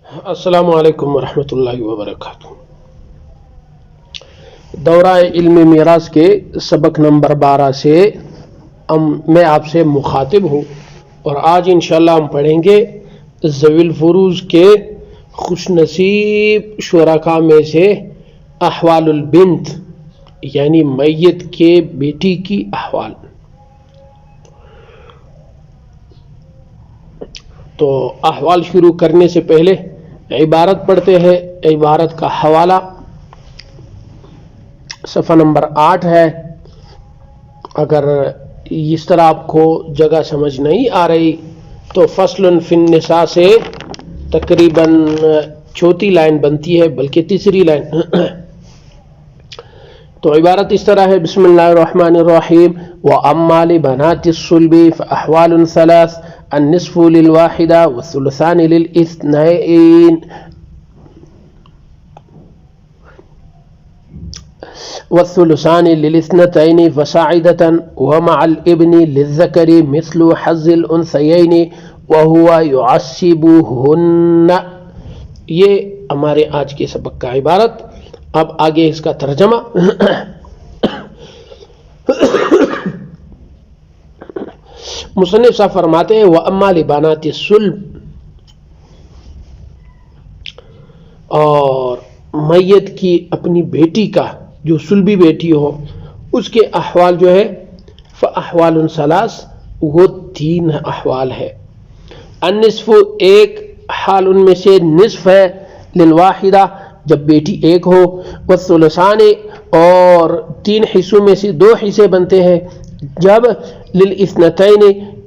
السلام علیکم ورحمۃ اللہ وبرکاتہ۔ دورہ علم میراث کے سبق نمبر 12 سے میں آپ سے مخاطب ہوں، اور آج انشاءاللہ ہم پڑھیں گے ذوی الفروض کے خوش نصیب شرکاء میں سے احوال البنت، یعنی میت کے بیٹی کی احوال۔ تو احوال شروع کرنے سے پہلے عبارت پڑھتے ہیں۔ عبارت کا حوالہ صفحہ نمبر 8 ہے۔ اگر اس طرح آپ کو جگہ سمجھ نہیں آ رہی تو فصل فی النساء سے تقریباً چوتھی لائن بنتی ہے، بلکہ تیسری لائن۔ تو عبارت اس طرح ہے، بسم اللہ الرحمن الرحیم۔ وَأَمَّا لِبَنَاتِ الصُّلْبِ فَأَحْوَالٌ ثَلَاثٌ النصف للواحدة والثلثان للاثنين والثلثان للاثنتين فصاعدة، ومع الابن للذكر مثل حظ الأنثيين وهو يعصبهن۔ یہ ہمارے آج کے سبق کا عبارت۔ اب آگے اس کا ترجمہ۔ مصنف صاحب فرماتے ہیں، وَأَمَّا لِبَنَاتِ الصُّلْبِ، اور میت کی اپنی بیٹی کا، جو صلبی بیٹی ہو، اس کے احوال جو ہے فَأَحْوَالٌ ثَلَاثٌ، وہ 3 احوال ہے۔ النصف، ایک حال ان میں سے نصف ہے، للواحدہ، جب بیٹی ایک ہو، والثلثان، اور 3 حصوں میں سے 2 حصے بنتے ہیں جب، للاثنتین،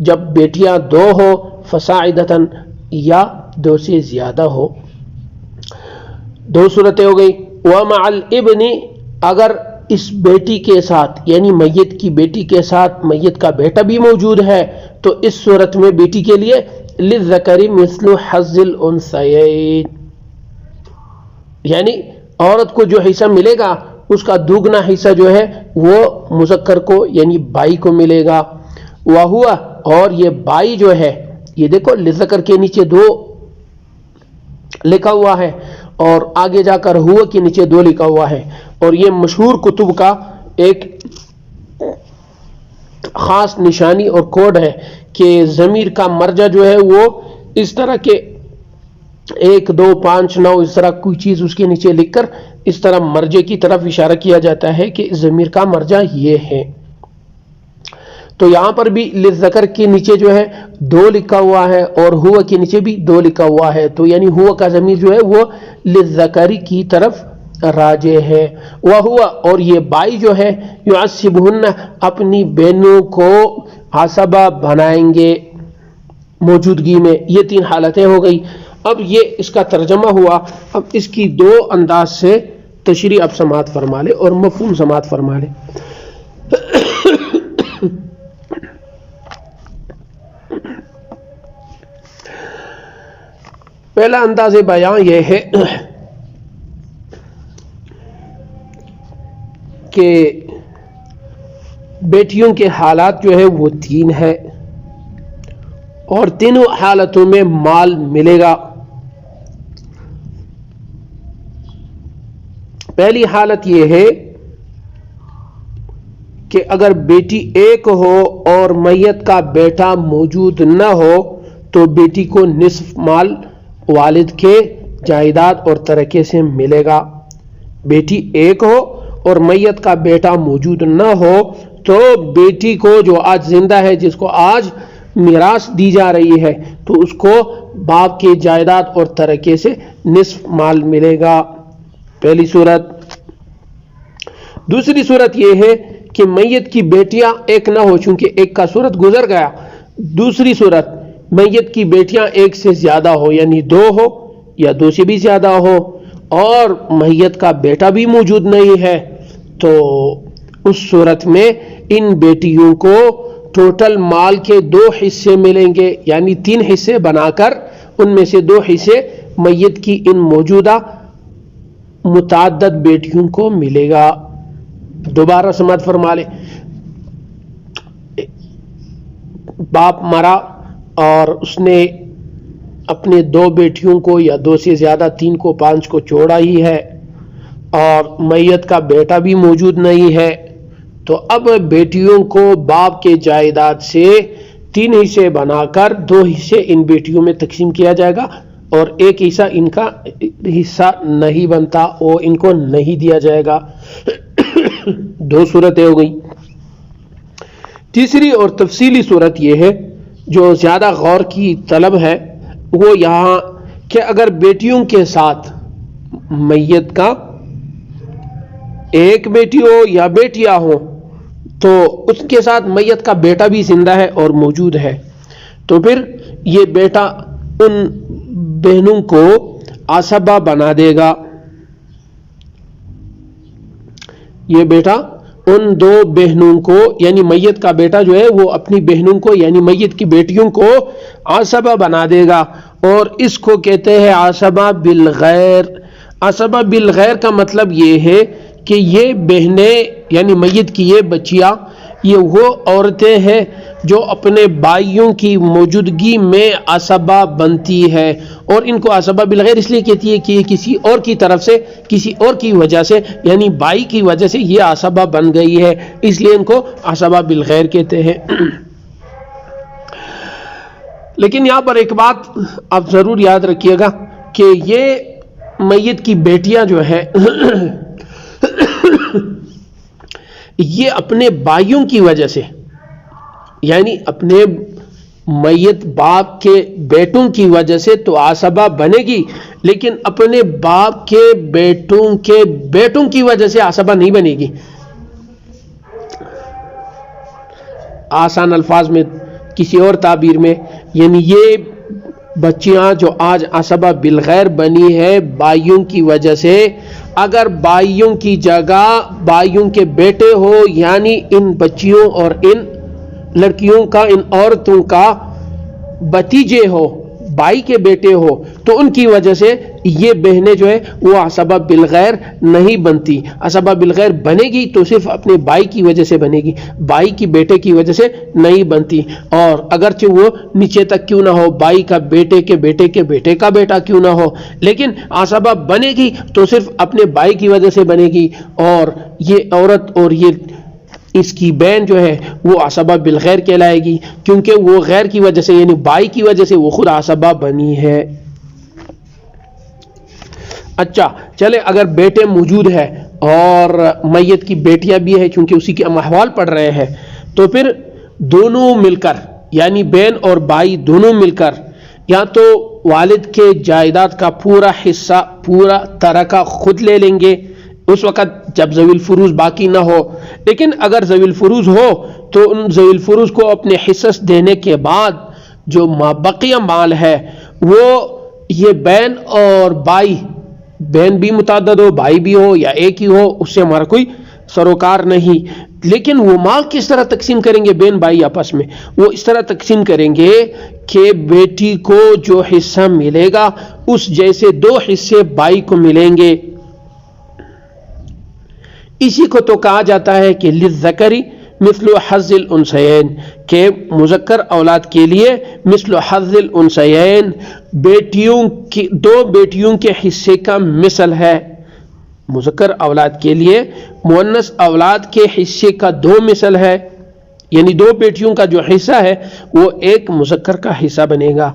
جب بیٹیاں 2 ہو، فصاعدتاً، یا 2 سے زیادہ ہو۔ 2 صورتیں ہو گئی۔ ومع الابن، اگر اس بیٹی کے ساتھ، یعنی میت کی بیٹی کے ساتھ میت کا بیٹا بھی موجود ہے، تو اس صورت میں بیٹی کے لیے للذکر مثل حظ الانثیین، یعنی عورت کو جو حصہ ملے گا اس کا دوگنا حصہ جو ہے وہ مذکر کو، یعنی بائی کو ملے گا۔ وہوا، اور یہ بائی جو ہے، یہ دیکھو للذکر کے نیچے 2 لکھا ہوا ہے، اور آگے جا کر ہوا کے نیچے 2 لکھا ہوا ہے، اور یہ مشہور کتب کا ایک خاص نشانی اور کوڈ ہے کہ ضمیر کا مرجع جو ہے وہ اس طرح کے 1 2 5 9 اس طرح کوئی چیز اس کے نیچے لکھ کر اس طرح مرجع کی طرف اشارہ کیا جاتا ہے کہ ضمیر کا مرجع یہ ہے۔ تو یہاں پر بھی للذکر کے نیچے جو ہے 2 لکھا ہوا ہے، اور ہوا کے نیچے بھی 2 لکھا ہوا ہے، تو یعنی ہوا کا ضمیر جو ہے وہ للذکر کی طرف راجع ہے۔ وہوا، اور یہ بائی جو ہے، یعصبہن، اپنی بہنوں کو عصبہ بنائیں گے موجودگی میں۔ یہ 3 حالتیں ہو گئی۔ اب یہ اس کا ترجمہ ہوا۔ اب اس کی 2 انداز سے تشریح اب سماعت فرما لے اور مفہوم سماعت فرما لے۔ پہلا انداز بیان یہ ہے کہ بیٹیوں کے حالات جو ہے وہ 3 ہے، اور تینوں حالتوں میں مال ملے گا۔ پہلی حالت یہ ہے کہ اگر بیٹی ایک ہو اور میت کا بیٹا موجود نہ ہو تو بیٹی کو نصف مال والد کے جائیداد اور ترکے سے ملے گا۔ بیٹی ایک ہو اور میت کا بیٹا موجود نہ ہو تو بیٹی کو، جو آج زندہ ہے، جس کو آج میراث دی جا رہی ہے، تو اس کو باپ کے جائیداد اور ترکے سے نصف مال ملے گا، پہلی صورت۔ دوسری صورت یہ ہے کہ میت کی بیٹیاں ایک نہ ہو، چونکہ ایک کا صورت گزر گیا۔ دوسری صورت، میت کی بیٹیاں 1 سے زیادہ ہو، یعنی 2 ہو یا 2 سے بھی زیادہ ہو، اور میت کا بیٹا بھی موجود نہیں ہے، تو اس صورت میں ان بیٹیوں کو ٹوٹل مال کے 2 حصے ملیں گے، یعنی 3 حصے بنا کر ان میں سے 2 حصے میت کی ان موجودہ متعدد بیٹیوں کو ملے گا۔ دوبارہ سماعت فرما لے۔ باپ مرا اور اس نے اپنے 2 بیٹیوں کو یا 2 سے زیادہ 3 کو 5 کو چھوڑا ہی ہے اور میت کا بیٹا بھی موجود نہیں ہے، تو اب بیٹیوں کو باپ کے جائیداد سے 3 حصے بنا کر 2 حصے ان بیٹیوں میں تقسیم کیا جائے گا اور 1 حصہ ان کا حصہ نہیں بنتا، وہ ان کو نہیں دیا جائے گا۔ 2 صورتیں ہو گئی۔ تیسری اور تفصیلی صورت یہ ہے جو زیادہ غور کی طلب ہے، وہ یہاں کہ اگر بیٹیوں کے ساتھ میت کا ایک بیٹی ہو یا بیٹیاں ہو تو اس کے ساتھ میت کا بیٹا بھی زندہ ہے اور موجود ہے، تو پھر یہ بیٹا ان بہنوں کو عصبہ بنا دے گا۔ یہ بیٹا ان 2 بہنوں کو یعنی میت کا بیٹا جو ہے وہ اپنی بہنوں کو یعنی میت کی بیٹیوں کو عصبہ بنا دے گا، اور اس کو کہتے ہیں عصبہ بالغیر۔ عصبہ بالغیر کا مطلب یہ ہے کہ یہ بہنیں یعنی میت کی یہ بچیاں یہ وہ عورتیں ہیں جو اپنے بھائیوں کی موجودگی میں عصبہ بنتی ہے، اور ان کو عصبہ بالغیر اس لیے کہتی ہے کہ یہ کسی اور کی طرف سے کسی اور کی وجہ سے یعنی بھائی کی وجہ سے یہ عصبہ بن گئی ہے، اس لیے ان کو عصبہ بالغیر کہتے ہیں۔ لیکن یہاں پر ایک بات آپ ضرور یاد رکھیے گا کہ یہ میت کی بیٹیاں جو ہے یہ اپنے بھائیوں کی وجہ سے یعنی اپنے میت باپ کے بیٹوں کی وجہ سے تو عصبہ بنے گی، لیکن اپنے باپ کے بیٹوں کی وجہ سے عصبہ نہیں بنے گی۔ آسان الفاظ میں کسی اور تعبیر میں یعنی یہ بچیاں جو آج عصبہ بالغیر بنی ہے بھائیوں کی وجہ سے، اگر بھائیوں کی جگہ بھائیوں کے بیٹے ہو یعنی ان بچیوں اور ان لڑکیوں کا ان عورتوں کا بھتیجے ہو بھائی کے بیٹے ہو تو ان کی وجہ سے یہ بہنیں جو ہے وہ عصبہ بالغیر نہیں بنتی۔ عصبہ بالغیر بنے گی تو صرف اپنے بھائی کی وجہ سے بنے گی، بھائی کی بیٹے کی وجہ سے نہیں بنتی، اور اگرچہ وہ نیچے تک کیوں نہ ہو بھائی کا بیٹے کے بیٹے کے بیٹے کا بیٹا کیوں نہ ہو، لیکن عصبہ بنے گی تو صرف اپنے بھائی کی وجہ سے بنے گی، اور یہ عورت اور یہ اس کی بہن جو ہے وہ عصبہ بالغیر کہلائے گی کیونکہ وہ غیر کی وجہ سے یعنی بھائی کی وجہ سے وہ خود عصبہ بنی ہے۔ اچھا چلے اگر بیٹے موجود ہے اور میت کی بیٹیاں بھی ہے کیونکہ اسی کے ہم احوال پڑھ رہے ہیں، تو پھر دونوں مل کر یعنی بہن اور بھائی دونوں مل کر یا تو والد کے جائیداد کا پورا حصہ پورا ترکہ خود لے لیں گے اس وقت جب ذوی الفروض باقی نہ ہو، لیکن اگر ذوی الفروض ہو تو ان ذوی الفروض کو اپنے حصص دینے کے بعد جو مابقیہ مال ہے وہ یہ بہن اور بھائی، بہن بھی متعدد ہو بھائی بھی ہو یا ایک ہی ہو اس سے ہمارا کوئی سروکار نہیں، لیکن وہ مال کس طرح تقسیم کریں گے بہن بھائی آپس میں، وہ اس طرح تقسیم کریں گے کہ بیٹی کو جو حصہ ملے گا اس جیسے 2 حصے بھائی کو ملیں گے۔ اسی کو تو کہا جاتا ہے کہ للذکری مثل حظ الانثیین، کہ مذکر اولاد کے لیے مثل حظ الانثیین دو بیٹیوں کے حصے کا مثل ہے، مذکر اولاد کے لیے مؤنث اولاد کے حصے کا 2 مثل ہے، یعنی 2 بیٹیوں کا جو حصہ ہے وہ ایک مذکر کا حصہ بنے گا،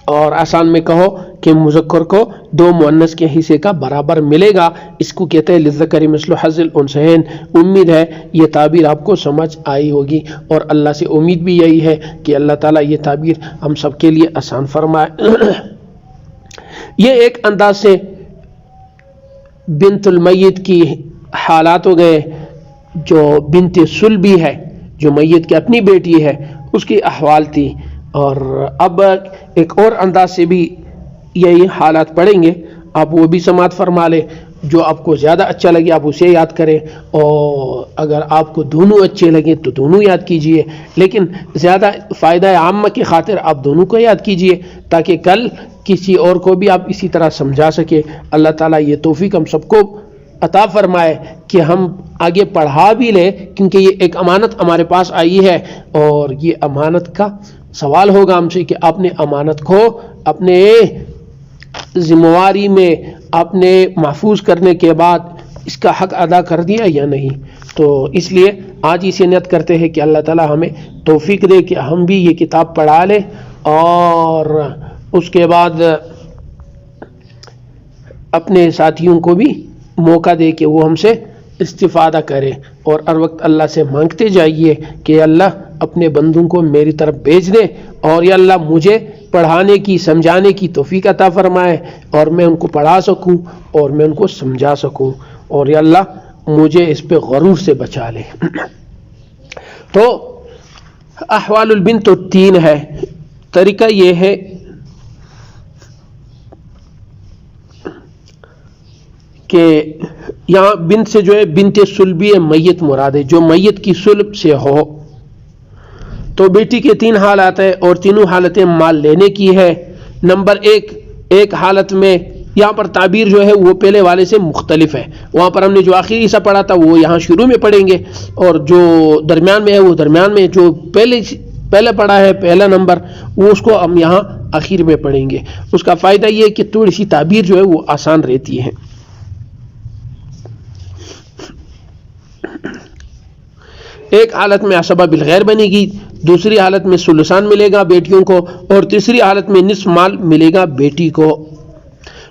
اور آسان میں کہو کہ مذکر کو 2 مؤنث کے حصے کا برابر ملے گا، اس کو کہتے ہیں للذکر مثل حظ الانثیین۔ امید ہے یہ تعبیر آپ کو سمجھ آئی ہوگی، اور اللہ سے امید بھی یہی ہے کہ اللہ تعالیٰ یہ تعبیر ہم سب کے لیے آسان فرمائے۔ یہ ایک انداز سے بنت المیت کی حالات ہو گئے، جو بنت سلبی ہے جو میت کی اپنی بیٹی ہے اس کی احوال تھی، اور اب ایک اور انداز سے بھی یہی حالات پڑھیں گے، آپ وہ بھی سماعت فرما لیں، جو آپ کو زیادہ اچھا لگے آپ اسے یاد کریں، اور اگر آپ کو دونوں اچھے لگیں تو دونوں یاد کیجئے، لیکن زیادہ فائدہ عامہ کی خاطر آپ دونوں کو یاد کیجئے تاکہ کل کسی اور کو بھی آپ اسی طرح سمجھا سکے۔ اللہ تعالیٰ یہ توفیق ہم سب کو عطا فرمائے کہ ہم آگے پڑھا بھی لیں، کیونکہ یہ ایک امانت ہمارے پاس آئی ہے، اور یہ امانت کا سوال ہوگا ہم سے کہ آپ نے امانت کو اپنے ذمہ واری میں آپ نے محفوظ کرنے کے بعد اس کا حق ادا کر دیا یا نہیں۔ تو اس لیے آج اسے نیت کرتے ہیں کہ اللہ تعالیٰ ہمیں توفیق دے کہ ہم بھی یہ کتاب پڑھا لیں، اور اس کے بعد اپنے ساتھیوں کو بھی موقع دے کہ وہ ہم سے استفادہ کرے، اور ہر وقت اللہ سے مانگتے جائیے کہ اللہ اپنے بندوں کو میری طرف بھیج دے، اور یا اللہ مجھے پڑھانے کی سمجھانے کی توفیق عطا فرمائے، اور میں ان کو پڑھا سکوں اور میں ان کو سمجھا سکوں، اور یا اللہ مجھے اس پہ غرور سے بچا لے۔ تو احوال البنت تو 3 ہے۔ طریقہ یہ ہے کہ یہاں بنت سے جو ہے بنت سلبی میت مراد ہے، جو میت کی سلب سے ہو۔ تو بیٹی کے 3 حالات ہیں، اور تینوں حالتیں مال لینے کی ہے۔ نمبر 1 حالت میں یہاں پر تعبیر جو ہے وہ پہلے والے سے مختلف ہے، وہاں پر ہم نے جو آخری حصہ پڑھا تھا وہ یہاں شروع میں پڑھیں گے، اور جو درمیان میں ہے وہ درمیان میں، جو پہلے پڑھا ہے پہلا نمبر وہ اس کو ہم یہاں آخر میں پڑھیں گے۔ اس کا فائدہ یہ ہے کہ تھوڑی سی تعبیر جو ہے وہ آسان رہتی ہے۔ ایک حالت میں عصبہ بالغیر بنے گی، دوسری حالت میں ثلثان ملے گا بیٹیوں کو، اور تیسری حالت میں نصف مال ملے گا بیٹی کو۔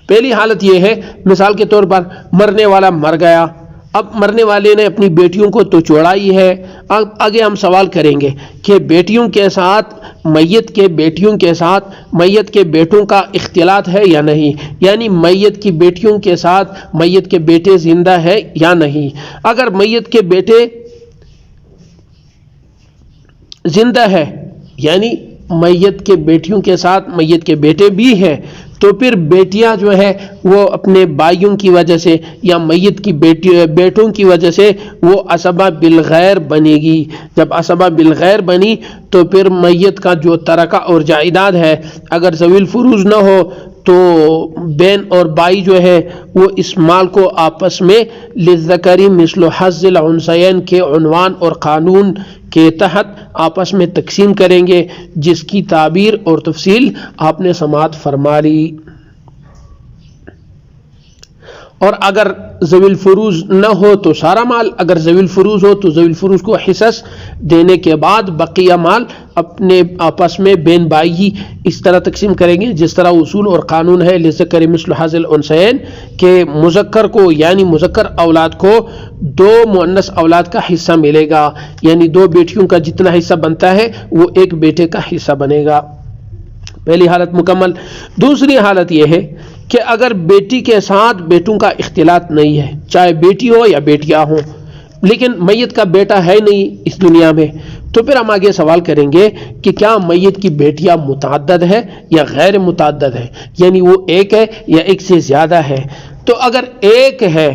پہلی حالت یہ ہے، مثال کے طور پر مرنے والا مر گیا، اب مرنے والے نے اپنی بیٹیوں کو تو چھوڑائی ہے، اب آگے ہم سوال کریں گے کہ بیٹیوں کے ساتھ میت کے بیٹیوں کے ساتھ میت کے بیٹوں کا اختلاط ہے یا نہیں، یعنی میت کی بیٹیوں کے ساتھ میت کے بیٹے زندہ ہے یا نہیں۔ اگر میت کے بیٹے زندہ ہے، یعنی میت کے بیٹیوں کے ساتھ میت کے بیٹے بھی ہیں، تو پھر بیٹیاں جو ہے وہ اپنے بھائیوں کی وجہ سے یا میت کی بیٹوں کی وجہ سے وہ عصبہ بالغیر بنے گی۔ جب عصبہ بالغیر بنی تو پھر میت کا جو ترکہ اور جائیداد ہے، اگر ذوی الفروض نہ ہو تو بہن اور بھائی جو ہے وہ اس مال کو آپس میں للذکر مثل حظ الانثیین کے عنوان اور قانون کے تحت آپس میں تقسیم کریں گے، جس کی تعبیر اور تفصیل آپ نے سماعت فرما لی۔ اور اگر ذوی الفروض نہ ہو تو سارا مال، اگر ذوی الفروض ہو تو ذوی الفروض کو حصص دینے کے بعد بقیہ مال اپنے آپس میں بہن بھائی ہی اس طرح تقسیم کریں گے جس طرح اصول اور قانون ہے للذکر مثل حظ الانثیین کہ مذکر کو یعنی مذکر اولاد کو 2 مؤنث اولاد کا حصہ ملے گا، یعنی 2 بیٹیوں کا جتنا حصہ بنتا ہے وہ 1 بیٹے کا حصہ بنے گا۔ پہلی حالت مکمل۔ دوسری حالت یہ ہے کہ اگر بیٹی کے ساتھ بیٹوں کا اختلاط نہیں ہے، چاہے بیٹی ہو یا بیٹیاں ہوں، لیکن میت کا بیٹا ہے نہیں اس دنیا میں، تو پھر ہم آگے سوال کریں گے کہ کیا میت کی بیٹیاں متعدد ہے یا غیر متعدد ہے، یعنی وہ 1 ہے یا 1 سے زیادہ ہے۔ تو اگر 1 ہے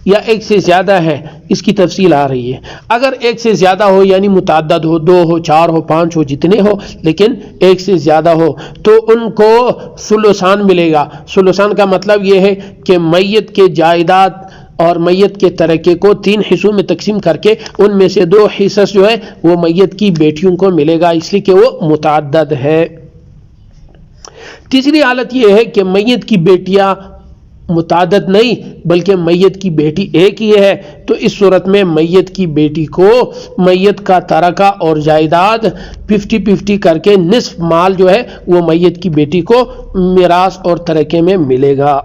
یا 1 سے زیادہ ہے اس کی تفصیل آ رہی ہے۔ اگر 1 سے زیادہ ہو یعنی متعدد ہو، 2 ہو، 4 ہو، 5 ہو، جتنے ہو، لیکن 1 سے زیادہ ہو تو ان کو ثلثان ملے گا۔ ثلثان کا مطلب یہ ہے کہ میت کے جائیداد اور میت کے ترکے کو 3 حصوں میں تقسیم کر کے ان میں سے 2 حصص جو ہے وہ میت کی بیٹیوں کو ملے گا، اس لیے کہ وہ متعدد ہے۔ تیسری حالت یہ ہے کہ میت کی بیٹیاں متعدد نہیں بلکہ میت کی بیٹی 1 ہی ہے، تو اس صورت میں میت کی بیٹی کو میت کا ترکہ اور جائیداد 50-50 کر کے نصف مال جو ہے وہ میت کی بیٹی کو میراث اور ترکے میں ملے گا۔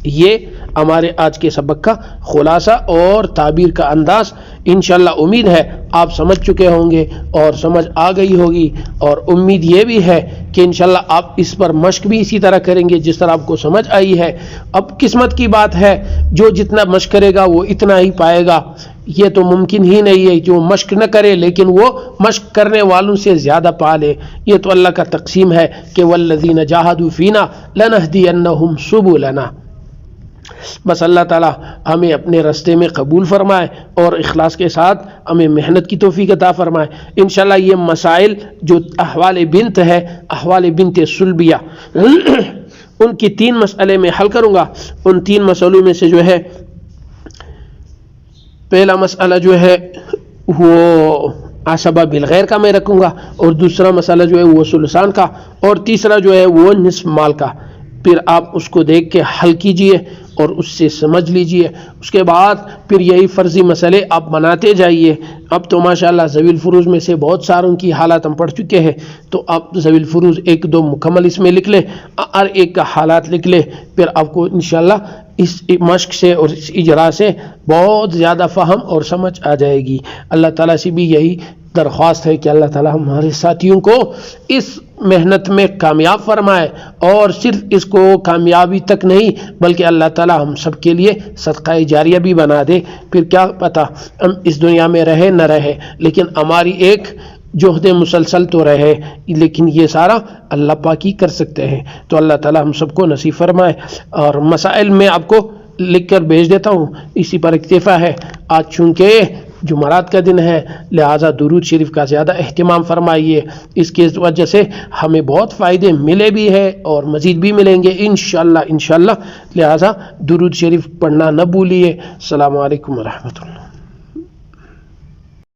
یہ ہمارے آج کے سبق کا خلاصہ اور تعبیر کا انداز انشاءاللہ امید ہے آپ سمجھ چکے ہوں گے اور سمجھ آ گئی ہوگی، اور امید یہ بھی ہے کہ انشاءاللہ آپ اس پر مشق بھی اسی طرح کریں گے جس طرح آپ کو سمجھ آئی ہے۔ اب قسمت کی بات ہے، جو جتنا مشق کرے گا وہ اتنا ہی پائے گا، یہ تو ممکن ہی نہیں ہے جو مشق نہ کرے لیکن وہ مشق کرنے والوں سے زیادہ پا لے، یہ تو اللہ کا تقسیم ہے کہ والذین جاہدوا فینا لنہدینہم سبلنا۔ بس اللہ تعالی ہمیں اپنے راستے میں قبول فرمائے اور اخلاص کے ساتھ ہمیں محنت کی توفیق عطا فرمائے۔ انشاءاللہ یہ مسائل جو احوال بنت ہے، احوال بنت سلبیہ، ان کی 3 مسئلے میں حل کروں گا۔ ان 3 مسئلوں میں سے جو ہے پہلا مسئلہ جو ہے وہ عصبہ بالغیر کا میں رکھوں گا، اور دوسرا مسئلہ جو ہے وہ ثلثان کا، اور تیسرا جو ہے وہ نصف مال کا۔ پھر آپ اس کو دیکھ کے حل کیجئے اور اس سے سمجھ لیجئے، اس کے بعد پھر یہی فرضی مسئلے آپ بناتے جائیے۔ اب تو ماشاءاللہ ذوی الفروض میں سے بہت ساروں کی حالات ہم پڑھ چکے ہیں، تو آپ ذوی الفروض ایک دو مکمل اس میں لکھ لیں، ہر ایک کا حالات لکھ لیں، پھر آپ کو انشاءاللہ اس مشق سے اور اس اجرا سے بہت زیادہ فہم اور سمجھ آ جائے گی۔ اللہ تعالیٰ سے بھی یہی درخواست ہے کہ اللہ تعالیٰ ہمارے ساتھیوں کو اس محنت میں کامیاب فرمائے، اور صرف اس کو کامیابی تک نہیں بلکہ اللہ تعالیٰ ہم سب کے لیے صدقہ جاریہ بھی بنا دے۔ پھر کیا پتہ ہم اس دنیا میں رہے نہ رہے، لیکن ہماری ایک جہد مسلسل تو رہے، لیکن یہ سارا اللہ پاک ہی کر سکتے ہیں۔ تو اللہ تعالیٰ ہم سب کو نصیب فرمائے۔ اور مسائل میں آپ کو لکھ کر بھیج دیتا ہوں، اسی پر اکتفا ہے۔ آج چونکہ جمعرات کا دن ہے، لہٰذا درود شریف کا زیادہ اہتمام فرمائیے، اس کی وجہ سے ہمیں بہت فائدے ملے بھی ہیں اور مزید بھی ملیں گے انشاءاللہ۔ لہٰذا درود شریف پڑھنا نہ بھولیے۔ السلام علیکم ورحمۃ اللہ۔